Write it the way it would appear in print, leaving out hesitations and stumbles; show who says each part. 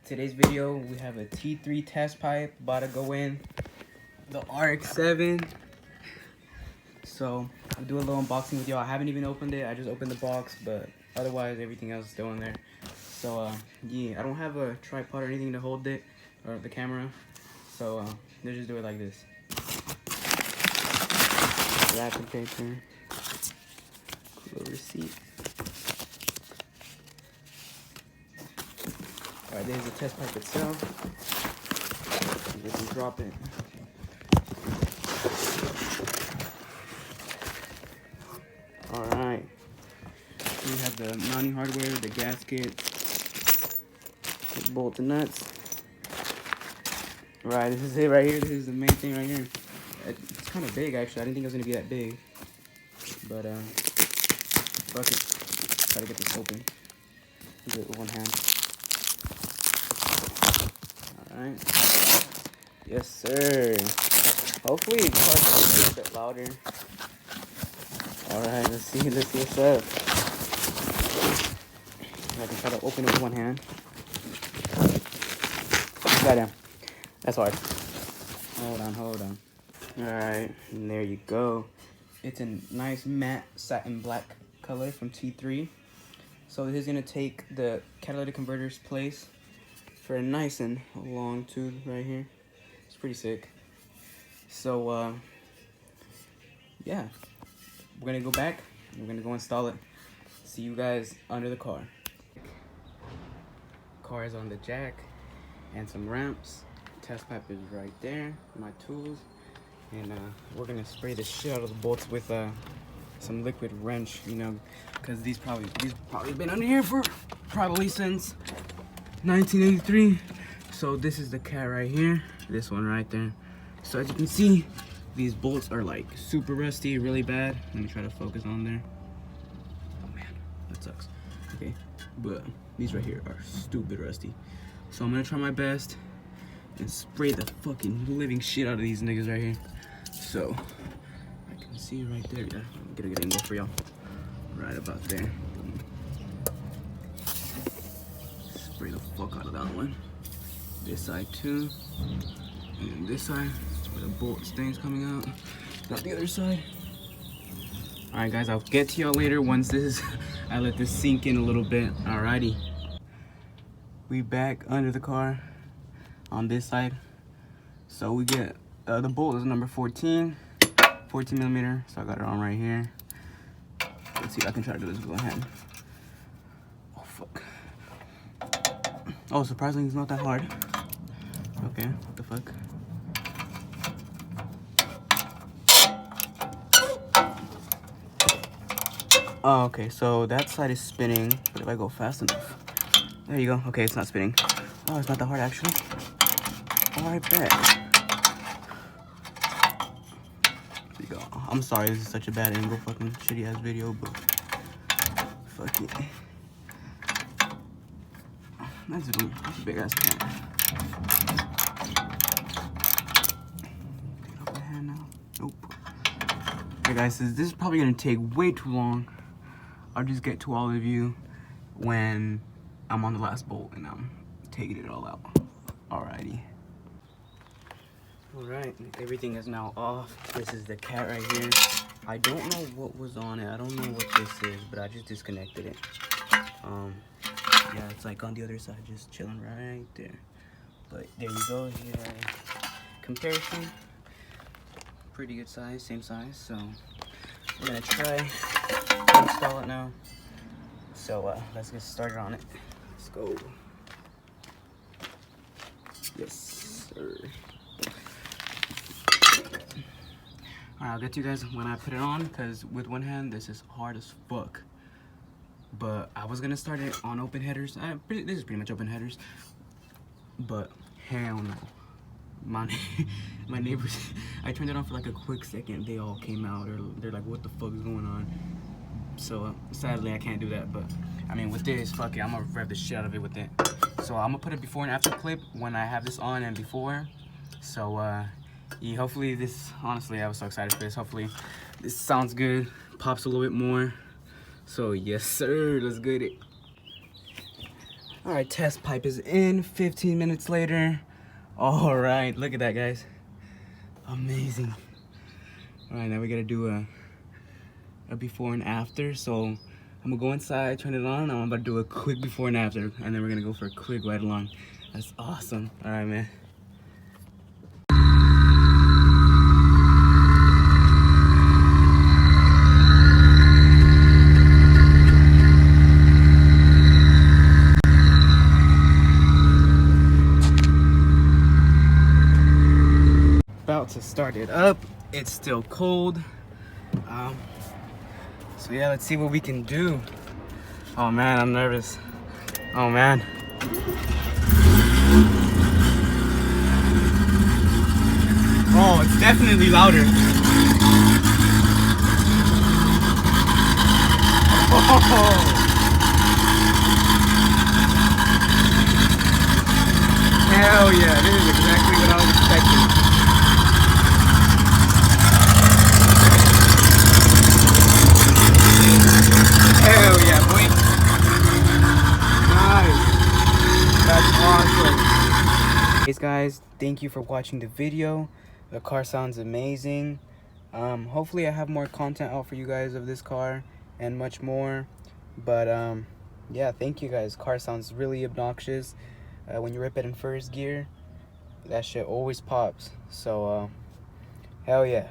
Speaker 1: Today's video, we have a T3 test pipe about to go in the RX7. So I'll do a little unboxing with y'all. I haven't even opened it. I just opened the box, but otherwise everything else is still in there. So yeah, I don't have a tripod or anything to hold it or the camera. So let's just do it like this. Wrapping paper, little receipt. Alright, there's the test pipe itself. You can drop it. Alright. We have the mounting hardware, the gasket, the bolts and nuts. Right, this is it right here. This is the main thing right here. It's kind of big actually. I didn't think it was going to be that big. But, fuck it. Try to get this open. Do it with one hand. Alright. Yes, sir. Hopefully it starts a bit louder. Alright, let's see what's up. I can try to open it with one hand. Goddamn. That's hard. Hold on. Alright, and there you go. It's a nice matte satin black color from T3. So this is gonna take the catalytic converter's place for a nice and long tube right here. It's pretty sick. So yeah, we're gonna go back. We're gonna go install it. See you guys under the car. Car is on the jack and some ramps. Test pipe is right there. My tools, and we're gonna spray the shit out of the bolts with some liquid wrench, you know, because these probably been under here for probably since 1983. So this is the cat right here, this one right there. So as you can see, these bolts are like super rusty, really bad. Let me try to focus on there. Oh man, that sucks. Okay, but these right here are stupid rusty. So I'm gonna try my best and spray the fucking living shit out of these niggas right here. So I can see right there. Yeah, I'm gonna get an angle for y'all. Right about there. Spray the fuck out of that one. This side too. And then this side, where the bolt stains coming out. Got the other side. Alright guys, I'll get to y'all later once this I let this sink in a little bit. Alrighty. We back under the car on this side. So we get the bolt is number 14 millimeter. So I got it on right here. Let's see if I can try to do this with one hand. Oh fuck. Oh, surprisingly, it's not that hard. Okay, what the fuck? Oh, okay, so that side is spinning, but if I go fast enough, there you go. Okay, it's not spinning. Oh, it's not that hard actually. Oh, I bet. There you go. I'm sorry, this is such a bad angle, fucking shitty ass video, but fuck it. That's a big ass cat. Take it off my hand now. Nope. Hey guys, this is probably gonna take way too long. I'll just get to all of you when I'm on the last bolt and I'm taking it all out. Alrighty. Alright, everything is now off. This is the cat right here. I don't know what was on it. I don't know what this is, but I just disconnected it. Yeah, it's like on the other side, just chilling right there. But there you go, here. Comparison. Pretty good size, same size. So we're gonna try to install it now. So let's get started on it. Let's go. Yes, sir. Alright, I'll get to you guys when I put it on, because with one hand, this is hard as fuck. But I was gonna start it on open headers. This is pretty much open headers. But hell no. My neighbors, I turned it on for like a quick second. They all came out, or they're like, what the fuck is going on? So sadly, I can't do that. But I mean, with this, fuck it, I'm gonna rev the shit out of it with it. So I'm gonna put a before and after clip when I have this on and before. So yeah, hopefully this, honestly, I was so excited for this. Hopefully this sounds good, pops a little bit more. So yes sir, let's get it. All right, test pipe is in. 15 minutes later. All right, look at that, guys. Amazing. All right, now we gotta do a before and after. So I'm gonna go inside, turn it on. I'm about to do a quick before and after, and then we're gonna go for a quick ride along. That's awesome. All right, man. About to start it up. It's still cold. So yeah, let's see what we can do. Oh man, I'm nervous. Oh man. Oh, it's definitely louder. Oh. Hell yeah, this is exactly what I was expecting. Hell yeah, boy. Nice. That's awesome. Hey guys, thank you for watching the video. The car sounds amazing. Hopefully I have more content out for you guys of this car and much more. But yeah, thank you guys. Car sounds really obnoxious. When you rip it in first gear, that shit always pops. So hell yeah.